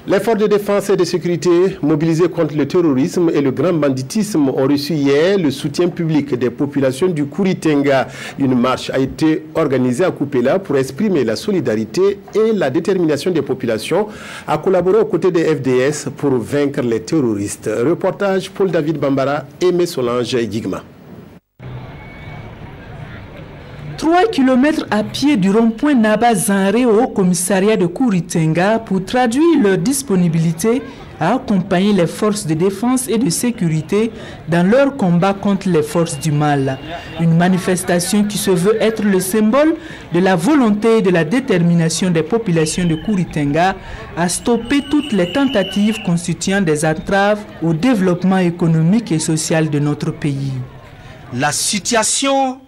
Les forces de défense et de sécurité mobilisées contre le terrorisme et le grand banditisme ont reçu hier le soutien public des populations du Kouritenga. Une marche a été organisée à Koupéla pour exprimer la solidarité et la détermination des populations à collaborer aux côtés des FDS pour vaincre les terroristes. Reportage Paul David Bambara et Solange Guigma. 3 km à pied du rond-point Naba-Zanré au commissariat de Kouritenga pour traduire leur disponibilité à accompagner les forces de défense et de sécurité dans leur combat contre les forces du mal. Une manifestation qui se veut être le symbole de la volonté et de la détermination des populations de Kouritenga à stopper toutes les tentatives constituant des entraves au développement économique et social de notre pays. La situation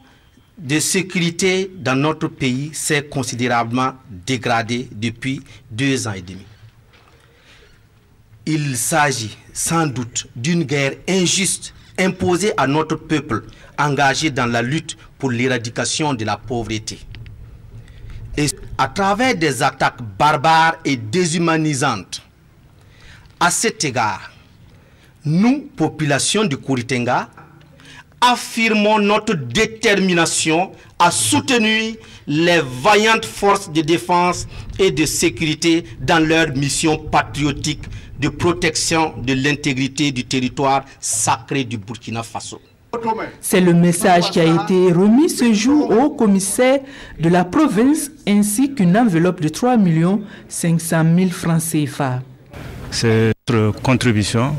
de sécurité dans notre pays s'est considérablement dégradée depuis 2 ans et demi. Il s'agit sans doute d'une guerre injuste imposée à notre peuple engagé dans la lutte pour l'éradication de la pauvreté. Et à travers des attaques barbares et déshumanisantes. À cet égard, nous, population du Kouritenga, affirmons notre détermination à soutenir les vaillantes forces de défense et de sécurité dans leur mission patriotique de protection de l'intégrité du territoire sacré du Burkina Faso. C'est le message qui a été remis ce jour au commissaire de la province ainsi qu'une enveloppe de 3 500 000 francs CFA. C'est notre contribution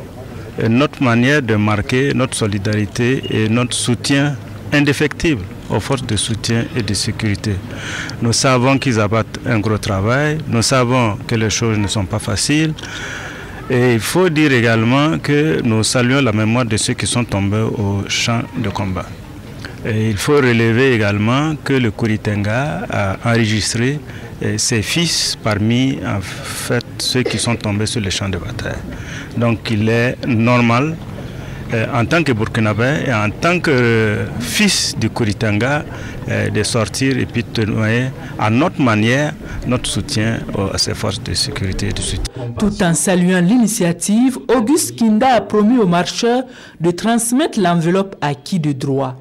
et notre manière de marquer notre solidarité et notre soutien indéfectible aux forces de soutien et de sécurité. Nous savons qu'ils abattent un gros travail, nous savons que les choses ne sont pas faciles. Et il faut dire également que nous saluons la mémoire de ceux qui sont tombés au champ de combat. Et il faut relever également que le Kouritenga a enregistré ses fils parmi en fait, ceux qui sont tombés sur les champs de bataille. Donc il est normal, en tant que Burkinabé et en tant que fils du Kouritenga, de sortir et puis de témoigner à notre manière notre soutien à ces forces de sécurité et de soutien. Tout en saluant l'initiative, Auguste Kinda a promis aux marcheurs de transmettre l'enveloppe à qui de droit.